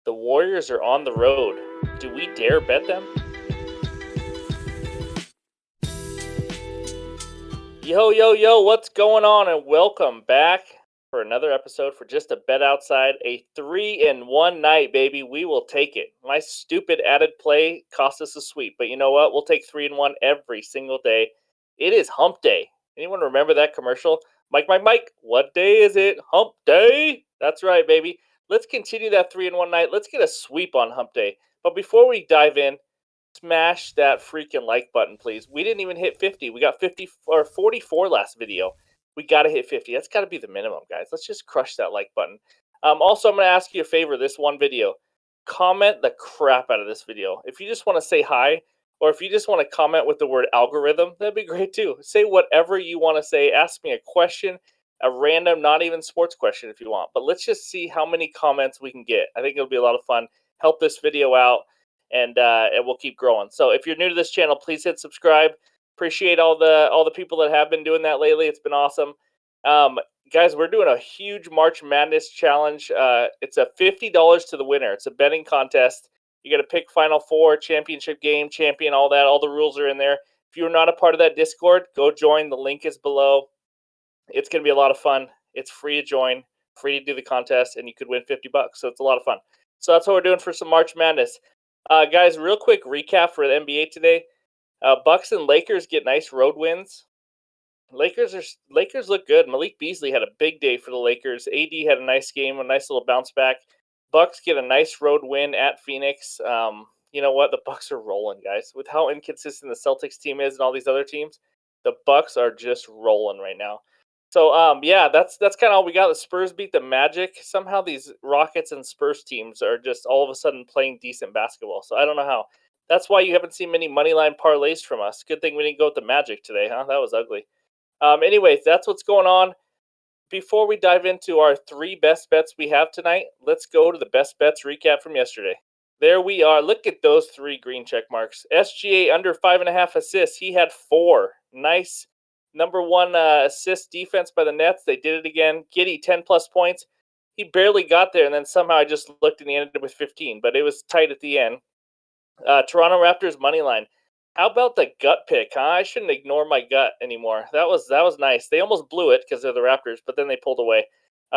The Warriors are on the road. Do we dare bet them? Yo, yo, yo, what's going on? And welcome back for another episode for Just a Bet Outside. A 3-1 night, baby. We will take it. My stupid added play cost us a sweep, but you know what? We'll take 3-1 every single day. It is hump day. Anyone remember that commercial? Mike, what day is it? Hump day? That's right, baby. Let's continue that 3-1 night. Let's get a sweep on hump day. But before we dive in, smash that freaking like button, please. We didn't even hit 50. We got 50 or 44 last video. We got to hit 50. That's got to be the minimum, guys. Let's just crush that like button. Also, I'm going to ask you a favor this one video. Comment the crap out of this video. If you just want to say hi, or if you just want to comment with the word algorithm, that'd be great too. Say whatever you want to say. Ask me a question, a random, not even sports question if you want. But let's just see how many comments we can get. I think it'll be a lot of fun. Help this video out, and we'll keep growing. So if you're new to this channel, please hit subscribe. Appreciate all the people that have been doing that lately. It's been awesome. Guys, we're doing a huge March Madness challenge. It's a $50 to the winner. It's a betting contest. You got to pick Final Four, championship game, champion, all that. All the rules are in there. If you're not a part of that Discord, go join. The link is below. It's going to be a lot of fun. It's free to join, free to do the contest, and you could win $50. So it's a lot of fun. So that's what we're doing for some March Madness. Guys, real quick recap for the NBA today. Bucks and Lakers get nice road wins. Lakers look good. Malik Beasley had a big day for the Lakers. AD had a nice game, a nice little bounce back. Bucks get a nice road win at Phoenix. You know what? The Bucks are rolling, guys. With how inconsistent the Celtics team is and all these other teams, the Bucks are just rolling right now. So yeah, that's kind of all we got. The Spurs beat the Magic. Somehow these Rockets and Spurs teams are just all of a sudden playing decent basketball. So I don't know how. That's why you haven't seen many moneyline parlays from us. Good thing we didn't go with the Magic today, huh? That was ugly. Anyways, that's what's going on. Before we dive into our 3 best bets we have tonight, let's go to the best bets recap from yesterday. There we are. Look at those 3 green check marks. SGA under 5.5 assists. He had 4. Nice. Number 1 assist defense by the Nets. They did it again. Giddey, 10 plus points. He barely got there, and then somehow I just looked and he ended with 15, but it was tight at the end. Toronto Raptors money line. How about the gut pick, huh? I shouldn't ignore my gut anymore. That was nice. They almost blew it because they're the Raptors, but then they pulled away.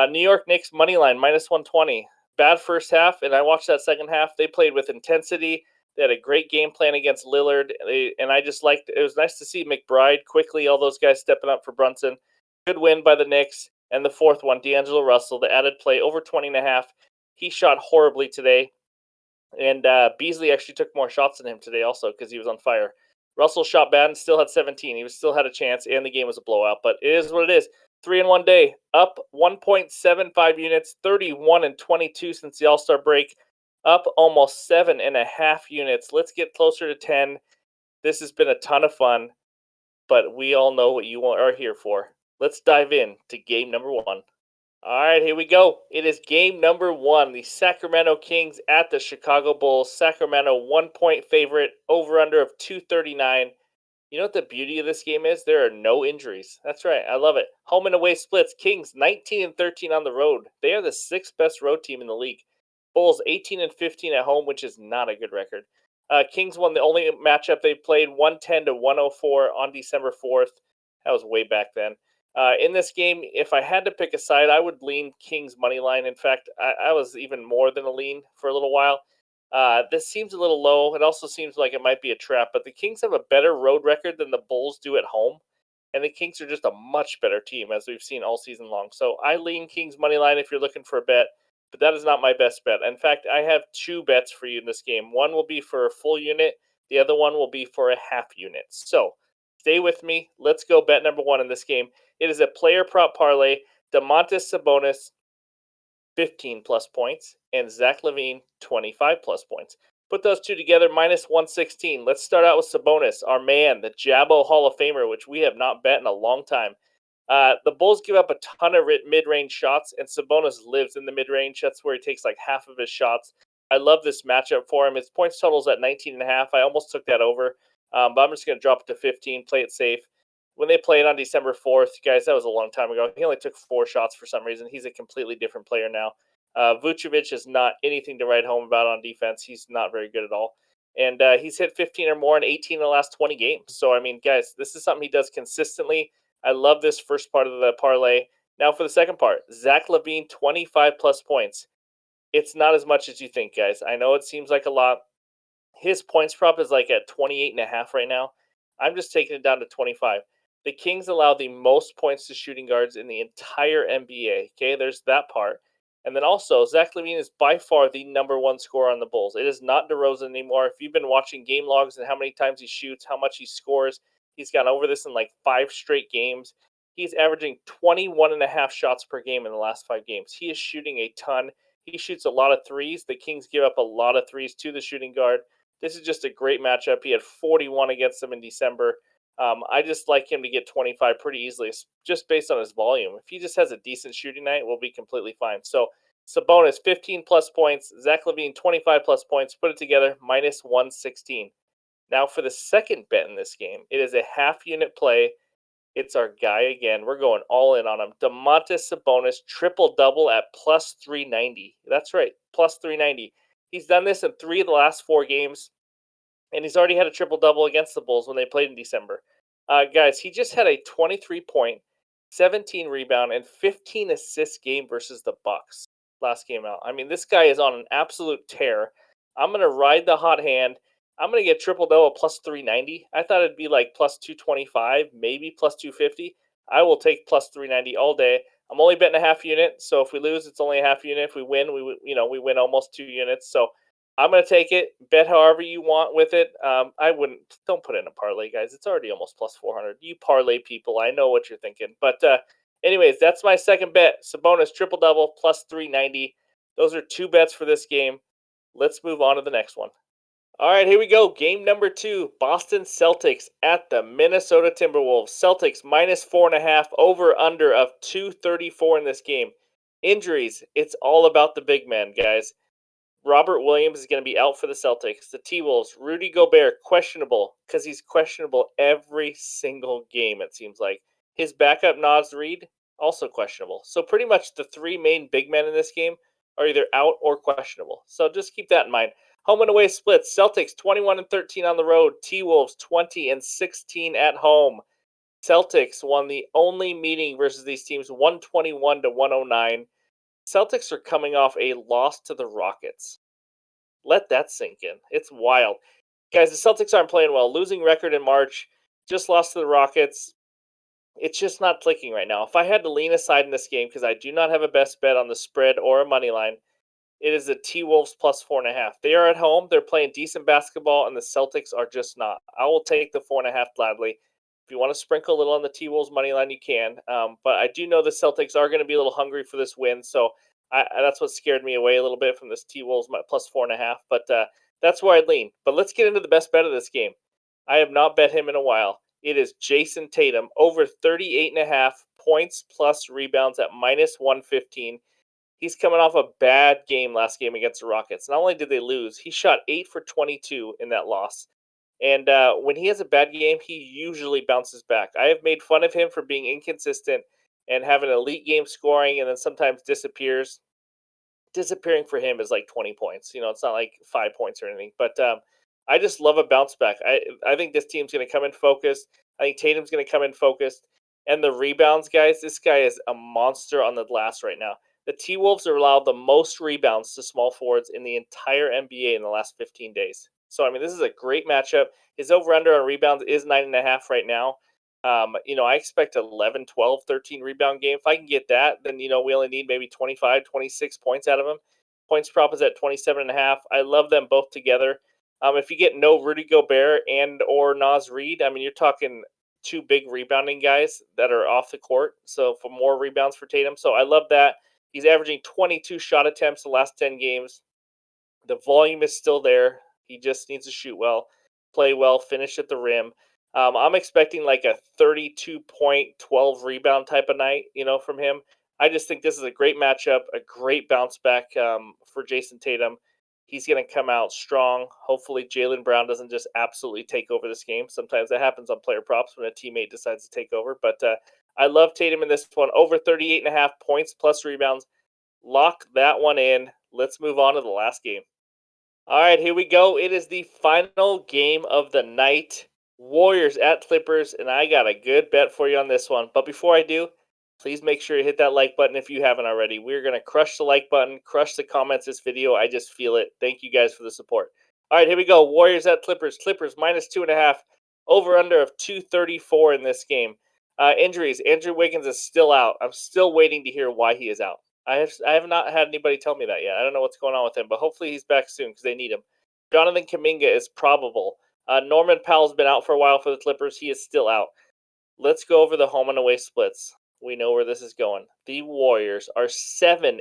New York Knicks money line minus 120. Bad first half, and I watched that second half. They played with intensity. They had a great game plan against Lillard, and I just liked it. It was nice to see McBride quickly, all those guys stepping up for Brunson. Good win by the Knicks. And the fourth one, D'Angelo Russell, the added play over 20.5. He shot horribly today. And Beasley actually took more shots than him today also because he was on fire. Russell shot bad and still had 17. He still had a chance, and the game was a blowout. But it is what it is. 3-in-1 day, up 1.75 units, 31-22 since the All-Star break, up almost 7.5 units. Let's get closer to 10. This has been a ton of fun, but we all know what you are here for. Let's dive in to game number 1. All right, here we go. It is game number 1. The Sacramento Kings at the Chicago Bulls. Sacramento 1-point favorite, over-under of 239. You know what the beauty of this game is? There are no injuries. That's right. I love it. Home and away splits. Kings 19-13 on the road. They are the 6th best road team in the league. Bulls 18-15 at home, which is not a good record. Kings won the only matchup they played, 110-104 on December 4th. That was way back then. In this game, if I had to pick a side, I would lean Kings money line. In fact, I was even more than a lean for a little while. This seems a little low. It also seems like it might be a trap, but the Kings have a better road record than the Bulls do at home, and the Kings are just a much better team, as we've seen all season long. So I lean Kings money line if you're looking for a bet, but that is not my best bet. In fact, I have 2 bets for you in this game. One will be for a full unit. The other one will be for a half unit. So stay with me. Let's go bet number 1 in this game. It is a player prop parlay. Domantas Sabonis, 15 plus points, and Zach LaVine, 25 plus points. Put those 2 together, minus 116. Let's start out with Sabonis, our man, the Jabbo Hall of Famer, which we have not bet in a long time. The Bulls give up a ton of mid-range shots, and Sabonis lives in the mid-range. That's where he takes like half of his shots. I love this matchup for him. His points total's at 19.5. I almost took that over, but I'm just going to drop it to 15, play it safe. When they played on December 4th, guys, that was a long time ago. He only took 4 shots for some reason. He's a completely different player now. Vucevic is not anything to write home about on defense. He's not very good at all. And he's hit 15 or more in 18 of the last 20 games. So, I mean, guys, this is something he does consistently. I love this first part of the parlay. Now for the second part, Zach LaVine, 25 plus points. It's not as much as you think, guys. I know it seems like a lot. His points prop is like at 28.5 right now. I'm just taking it down to 25. The Kings allow the most points to shooting guards in the entire NBA. Okay, there's that part. And then also, Zach LaVine is by far the number one scorer on the Bulls. It is not DeRozan anymore. If you've been watching game logs and how many times he shoots, how much he scores, he's gone over this in like 5 straight games. He's averaging 21 and a half shots per game in the last 5 games. He is shooting a ton. He shoots a lot of threes. The Kings give up a lot of threes to the shooting guard. This is just a great matchup. He had 41 against them in December. I just like him to get 25 pretty easily, just based on his volume. If he just has a decent shooting night, we'll be completely fine. So Sabonis, 15 plus points. Zach LaVine, 25 plus points. Put it together, minus 116. Now for the second bet in this game, it is a half unit play. It's our guy again. We're going all in on him. Domantas Sabonis, triple double at plus 390. That's right, plus 390. He's done this in 3 of the last 4 games, and he's already had a triple double against the Bulls when they played in December. Guys, he just had a 23-point, 17 rebound, and 15 assist game versus the Bucks last game out. I mean, this guy is on an absolute tear. I'm gonna ride the hot hand. I'm gonna get triple double plus 390. I thought it'd be like plus 225, maybe plus 250. I will take plus 390 all day. I'm only betting a half unit, so if we lose, it's only a half unit. If we win, we win almost 2 units. So I'm gonna take it. Bet however you want with it. I wouldn't. Don't put in a parlay, guys. It's already almost plus 400. You parlay people, I know what you're thinking. But anyways, that's my second bet. Sabonis triple double plus 390. Those are 2 bets for this game. Let's move on to the next one. All right, here we go. Game number 2. Boston Celtics at the Minnesota Timberwolves. Celtics minus 4.5. Over under of 234 in this game. Injuries. It's all about the big man, guys. Robert Williams is going to be out for the Celtics. The T-Wolves, Rudy Gobert, questionable because he's questionable every single game, it seems like. His backup, Naz Reid, also questionable. So pretty much the 3 main big men in this game are either out or questionable. So just keep that in mind. Home and away splits. Celtics 21 and 13 on the road. T-Wolves 20 and 16 at home. Celtics won the only meeting versus these teams 121 to 109. Celtics are coming off a loss to the Rockets. Let that sink in. It's wild. Guys, the Celtics aren't playing well. Losing record in March, just lost to the Rockets. It's just not clicking right now. If I had to lean aside in this game, because I do not have a best bet on the spread or a money line, it is the T-Wolves plus 4.5. They are at home. They're playing decent basketball, and the Celtics are just not. I will take the 4.5 gladly. If you want to sprinkle a little on the T-Wolves money line, you can. But I do know the Celtics are going to be a little hungry for this win, so that's what scared me away a little bit from this T-Wolves plus 4.5. But that's where I'd lean. But let's get into the best bet of this game. I have not bet him in a while. It is Jason Tatum over 38.5 points plus rebounds at minus 115. He's coming off a bad game last game against the Rockets. Not only did they lose, he shot 8 for 22 in that loss. And when he has a bad game, he usually bounces back. I have made fun of him for being inconsistent and having an elite game scoring and then sometimes disappears. Disappearing for him is like 20 points. It's not like 5 points or anything. But I just love a bounce back. I think this team's going to come in focused. I think Tatum's going to come in focused. And the rebounds, guys, this guy is a monster on the glass right now. The T-Wolves have allowed the most rebounds to small forwards in the entire NBA in the last 15 days. So, I mean, this is a great matchup. His over-under on rebounds is 9.5 right now. I expect 11, 12, 13 rebound game. If I can get that, then, we only need maybe 25, 26 points out of him. Points prop is at 27.5. I love them both together. If you get no Rudy Gobert and or Naz Reid, I mean, you're talking 2 big rebounding guys that are off the court. So for more rebounds for Tatum. So I love that. He's averaging 22 shot attempts the last 10 games. The volume is still there. He just needs to shoot well, play well, finish at the rim. I'm expecting like a 32-point, 12 rebound type of night, from him. I just think this is a great matchup, a great bounce back for Jason Tatum. He's going to come out strong. Hopefully, Jaylen Brown doesn't just absolutely take over this game. Sometimes that happens on player props when a teammate decides to take over. But I love Tatum in this one. Over 38.5 points plus rebounds. Lock that one in. Let's move on to the last game. All right, here we go. It is the final game of the night. Warriors at Clippers, and I got a good bet for you on this one. But before I do, please make sure you hit that like button if you haven't already. We're going to crush the like button, crush the comments this video. I just feel it. Thank you guys for the support. All right, here we go. Warriors at Clippers. Clippers minus 2.5. Over under of 234 in this game. Injuries. Andrew Wiggins is still out. I'm still waiting to hear why he is out. I have not had anybody tell me that yet. I don't know what's going on with him, but hopefully he's back soon because they need him. Jonathan Kuminga is probable. Norman Powell's been out for a while for the Clippers. He is still out. Let's go over the home and away splits. We know where this is going. The Warriors are 7-26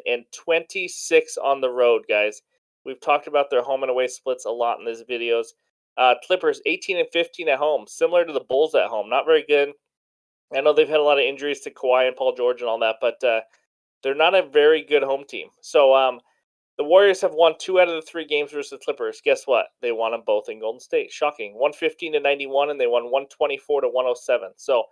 on the road, guys. We've talked about their home and away splits a lot in these videos. Clippers 18-15 at home, similar to the Bulls at home. Not very good. I know they've had a lot of injuries to Kawhi and Paul George and all that, but they're not a very good home team. So the Warriors have won 2 out of the 3 games versus the Clippers. Guess what? They won them both in Golden State. Shocking. 115-91, and they won 124-107. So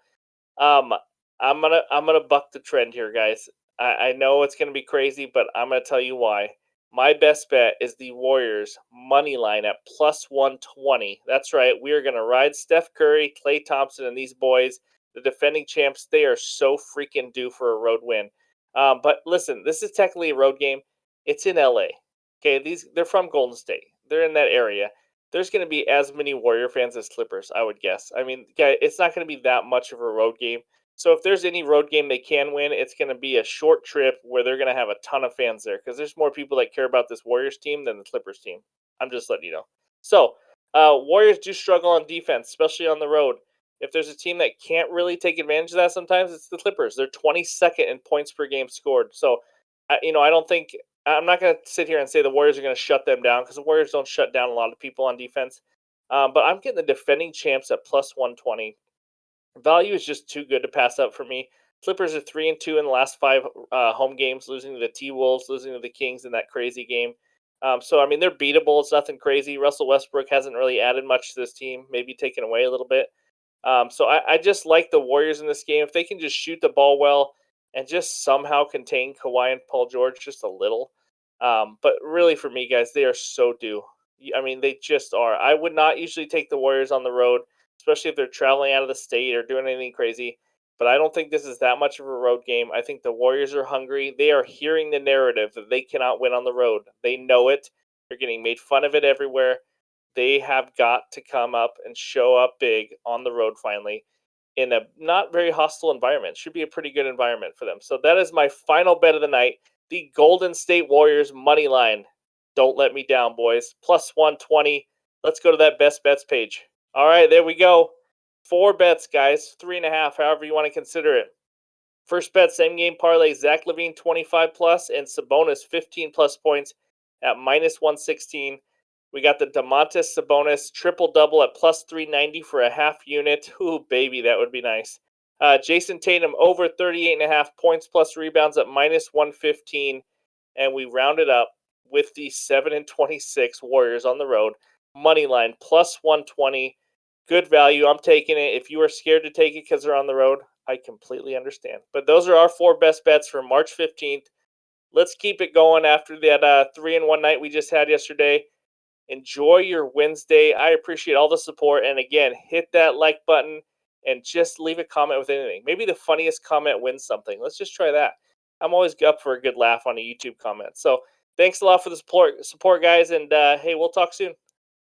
um, I'm gonna buck the trend here, guys. I know it's gonna be crazy, but I'm gonna tell you why. My best bet is the Warriors money line at plus 120. That's right. We are gonna ride Steph Curry, Klay Thompson, and these boys, the defending champs. They are so freaking due for a road win. But listen, this is technically a road game. It's in LA. Okay, they're from Golden State. They're in that area. There's going to be as many Warrior fans as Clippers, I would guess. I mean, it's not going to be that much of a road game. So if there's any road game they can win, it's going to be a short trip where they're going to have a ton of fans there because there's more people that care about this Warriors team than the Clippers team. I'm just letting you know. So Warriors do struggle on defense, especially on the road. If there's a team that can't really take advantage of that, sometimes it's the Clippers. They're 22nd in points per game scored. So, I don't think I'm not going to sit here and say the Warriors are going to shut them down because the Warriors don't shut down a lot of people on defense. But I'm getting the defending champs at plus 120. Value is just too good to pass up for me. Clippers are 3-2 in the last 5 home games, losing to the T Wolves, losing to the Kings in that crazy game. So I mean they're beatable. It's nothing crazy. Russell Westbrook hasn't really added much to this team. Maybe taken away a little bit. So I just like the Warriors in this game. If they can just shoot the ball well and just somehow contain Kawhi and Paul George just a little. But really, for me, guys, they are so due. I mean, they just are. I would not usually take the Warriors on the road, especially if they're traveling out of the state or doing anything crazy. But I don't think this is that much of a road game. I think the Warriors are hungry. They are hearing the narrative that they cannot win on the road. They know it. They're getting made fun of it everywhere. They have got to come up and show up big on the road finally in a not very hostile environment. Should be a pretty good environment for them. So that is my final bet of the night. The Golden State Warriors money line. Don't let me down, boys. Plus 120. Let's go to that best bets page. All right, there we go. 4 bets, guys. 3.5, however you want to consider it. First bet, same game parlay. Zach LaVine 25 plus and Sabonis 15 plus points at minus 116. We got the Domantas Sabonis triple double at plus 390 for a half unit. Ooh, baby, that would be nice. Jason Tatum over 38.5 points plus rebounds at minus 115. And we rounded up with the 7-26 Warriors on the road. Money line plus 120. Good value. I'm taking it. If you are scared to take it because they're on the road, I completely understand. But those are our 4 best bets for March 15th. Let's keep it going after that 3-1 night we just had yesterday. Enjoy your Wednesday. I appreciate all the support. And again, hit that like button and just leave a comment with anything. Maybe the funniest comment wins something. Let's just try that. I'm always up for a good laugh on a YouTube comment. So thanks a lot for the support guys. And hey, we'll talk soon.